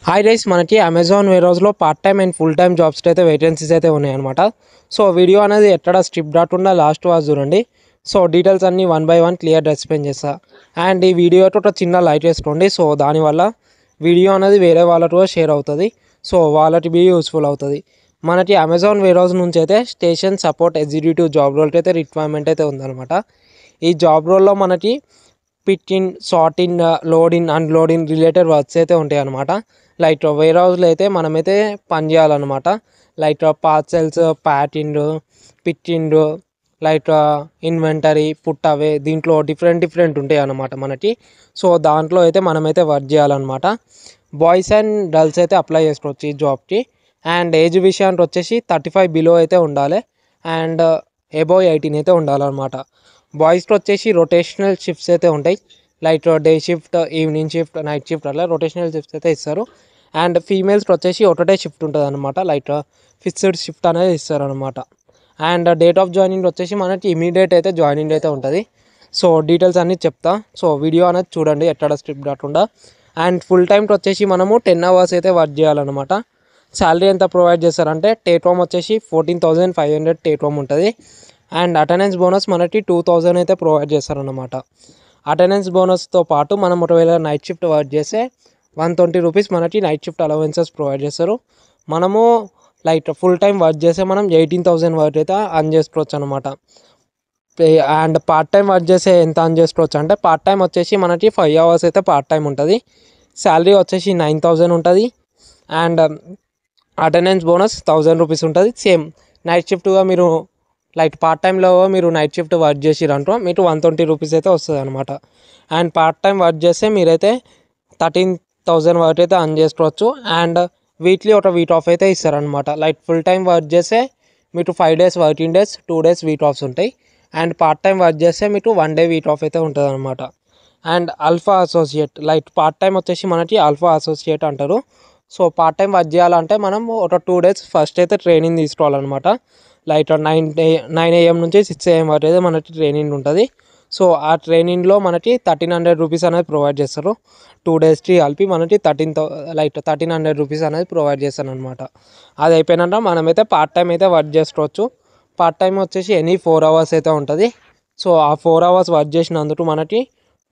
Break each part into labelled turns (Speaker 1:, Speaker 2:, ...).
Speaker 1: Hi guys, మనకి Amazon wear హౌస్లో part time and full time jobs అయితే vacancies అయితే ఉన్నాయన్నమాట. సో వీడియో అనేది ఎక్కడ స్ట్రిప్ డాకుండా లాస్ట్ వాజ్ చూడండి. సో డీటెయిల్స్ అన్నీ one by one clear explain చేస్తా. అండ్ ఈ వీడియో ఒక చిన్న లైక్ వేసుకోండి. సో దానివల్ల వీడియో అనేది వేరే వాళ్ళతో షేర్ అవుతుంది. సో వాళ్ళకి బీ యూస్ఫుల్ అవుతుంది. మనకి అమెజాన్ వేర్ హౌస్ నుంచి అయితే స్టేషన్ సపోర్ట్ ఎగ్జిక్యూటివ్ జాబ్ రోల్కి అయితే రిక్వైర్మెంట్ అయితే ఉందన్నమాట. ఈ జాబ్ రోల్లో మనకి picking, sorting, loading, unloading related works అయితే ఉంటాయి అన్నమాట. లైక్ వేర్ హౌస్లో అయితే మనమైతే పని చేయాలన్నమాట. Like parcels packing, picking, like inventory, put అవే, దీంట్లో డిఫరెంట్ ఉంటాయి అన్నమాట మనకి. సో దాంట్లో అయితే మనమైతే వర్క్ చేయాలన్నమాట. బాయ్స్ అండ్ గర్ల్స్ అయితే అప్లై చేసుకోవచ్చు ఈ జాబ్కి. అండ్ ఏజ్ విషయానికి వచ్చేసి 35 బిలో అయితే ఉండాలి. అండ్ అబోవ్ 18 అయితే ఉండాలన్నమాట. బాయ్స్కి వచ్చేసి రొటేషనల్ షిఫ్ట్స్ అయితే ఉంటాయి. Like day shift, evening shift, night shift, అలా రొటేషనల్ షిఫ్ట్స్ అయితే ఇస్తారు. అండ్ ఫీమేల్స్కి వచ్చేసి ఒకటే షిఫ్ట్ ఉంటుంది అనమాట. లైక్ ఫిక్స్డ్ షిఫ్ట్ అనేది ఇస్తారు అనమాట. అండ్ డేట్ ఆఫ్ జాయినింగ్ వచ్చేసి మనకి ఇమీడియట్ అయితే జాయినింగ్ అయితే ఉంటుంది. సో డీటెయిల్స్ అన్నీ చెప్తా. సో వీడియో అనేది చూడండి ఎక్కడ స్ట్రిప్ కాకుండా. అండ్ ఫుల్ టైంకి వచ్చేసి మనము 10 hours అయితే వర్క్ చేయాలన్నమాట. శాలరీ ఎంత ప్రొవైడ్ చేస్తారంటే టేక్ హోమ్ వచ్చేసి 14,500 టేక్ హోమ్ ఉంటుంది. అండ్ అటెండెన్స్ బోనస్ మనకి 2,000 అయితే ప్రొవైడ్ చేస్తారన్నమాట. అటెండెన్స్ బోనస్తో పాటు మనం ఒకవేళ నైట్ షిఫ్ట్ వర్క్ చేస్తే 120 రూపీస్ మనకి నైట్ షిఫ్ట్ అలవెన్సెస్ ప్రొవైడ్ చేస్తారు. మనము లైక్ ఫుల్ టైం వర్క్ చేస్తే మనం 18,000 వరకు అయితే అర్న్ చేసుకోవచ్చు అనమాట. అండ్ పార్ట్ టైం వర్క్ చేస్తే ఎంత అర్న్ చేసుకోవచ్చు అంటే పార్ట్ టైం వచ్చేసి మనకి 5 hours అయితే పార్ట్ టైం ఉంటుంది. శాలరీ వచ్చేసి 9,000 ఉంటుంది. అండ్ అటెండెన్స్ బోనస్ 1,000 రూపీస్ ఉంటుంది. సేమ్ నైట్ షిఫ్ట్గా మీరు లైక్ పార్ట్ టైంలో మీరు నైట్ షిఫ్ట్ వర్క్ చేసిరంటో మీకు 120 రూపీస్ అయితే వస్తుంది అనమాట. అండ్ పార్ట్ టైం వర్క్ చేస్తే మీరైతే 13,000 వరకు అయితే అర్న్ చేసుకోవచ్చు. అండ్ వీక్లీ ఒక వీక్ ఆఫ్ అయితే ఇస్తారనమాట. లైక్ ఫుల్ టైం వర్క్ చేస్తే మీకు 5 days working days, 2 days week offs ఉంటాయి. అండ్ పార్ట్ టైం వర్క్ చేస్తే మీకు 1 day వీక్ ఆఫ్ అయితే ఉంటుంది అనమాట. And alpha associate, like part time వచ్చేసి మనకి ఆల్ఫా అసోసియేట్ అంటారు. సో పార్ట్ టైం వర్క్ చేయాలంటే మనం ఒక 2 days ఫస్ట్ అయితే ట్రైనింగ్ తీసుకోవాలన్నమాట. లైక్ 9 AM నుంచి 6 AM వరకు అయితే మనకి ట్రైనింగ్ ఉంటుంది. సో ఆ ట్రైనింగ్లో మనకి 1,300 రూపీస్ అనేది ప్రొవైడ్ చేస్తారు. 2 daysకి కలిపి మనకి 1,300 రూపీస్ అనేది ప్రొవైడ్ చేస్తాను అనమాట. అది అయిపోయినాక మనమైతే పార్ట్ టైం అయితే వర్క్ చేసుకోవచ్చు. పార్ట్ టైం వచ్చేసి ఎనీ 4 hours అయితే ఉంటుంది. సో ఆ 4 hours వర్క్ చేసినందుకు మనకి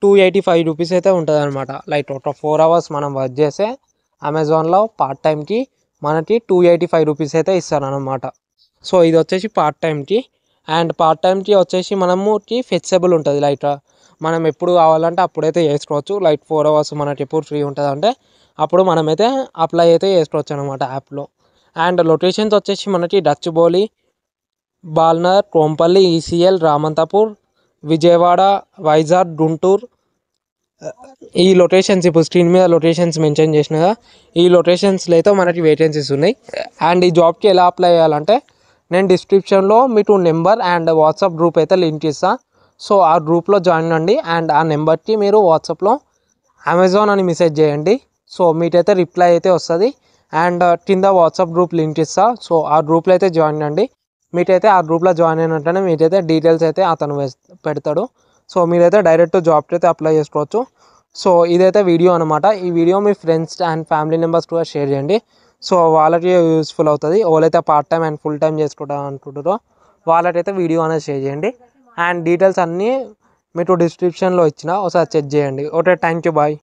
Speaker 1: 285 రూపీస్ అయితే ఉంటుంది అనమాట. లైక్ ఒక 4 hours మనం వర్క్ చేస్తే అమెజాన్లో పార్ట్ టైంకి మనకి 285 రూపీస్ అయితే ఇస్తారనమాట. సో ఇది వచ్చేసి పార్ట్ టైంకి. అండ్ పార్ట్ టైంకి వచ్చేసి మనముకి ఫ్లెక్సిబుల్ ఉంటుంది. లైక్ మనం ఎప్పుడు కావాలంటే అప్పుడైతే చేసుకోవచ్చు. లైక్ 4 hours మనకి ఎప్పుడు ఫ్రీ ఉంటుంది అంటే అప్పుడు మనమైతే అప్లై అయితే చేసుకోవచ్చు అనమాట యాప్లో. అండ్ లొకేషన్స్ వచ్చేసి మనకి డచ్బౌలి, బాల్నర్, కోంపల్లి, ఈసీఎల్, రామంతపూర్, విజయవాడ, వైజాగ్, గుంటూరు, ఈ లొకేషన్స్ ఇప్పుడు స్క్రీన్ మీద లొకేషన్స్ మెన్షన్ చేసినగా ఈ లొకేషన్స్లో అయితే మనకి వేకెన్సీస్ ఉన్నాయి. అండ్ ఈ జాబ్కి ఎలా అప్లై చేయాలంటే నేను డిస్క్రిప్షన్లో మీకు నెంబర్ అండ్ వాట్సాప్ గ్రూప్ అయితే లింక్ ఇస్తాను. సో ఆ గ్రూప్లో జాయిన్ అండి. అండ్ ఆ నెంబర్కి మీరు వాట్సాప్లో అమెజాన్ అని మెసేజ్ చేయండి. సో మీకైతే రిప్లై అయితే వస్తుంది. అండ్ కింద వాట్సాప్ గ్రూప్ లింక్ ఇస్తా. సో ఆ గ్రూప్లో అయితే జాయిన్ అండి. మీకైతే ఆ గ్రూప్లో జాయిన్ అయినట్టనే మీకైతే డీటెయిల్స్ అయితే అతను పెడతాడు. సో మీరైతే డైరెక్ట్ జాబ్కి అయితే అప్లై చేసుకోవచ్చు. సో ఇదైతే వీడియో అనమాట. ఈ video me friends and family members కూడా షేర్ చేయండి. సో వాళ్ళకి యూస్ఫుల్ అవుతుంది. ఎవరైతే part time and full time చేసుకుంటా అనుకుంటారో వాళ్ళకైతే వీడియో అనేది షేర్ చేయండి. అండ్ డీటెయిల్స్ అన్నీ మీకు డిస్క్రిప్షన్లో ఇచ్చిన ఒకసారి చెక్ చేయండి. Okay, thank you, bye.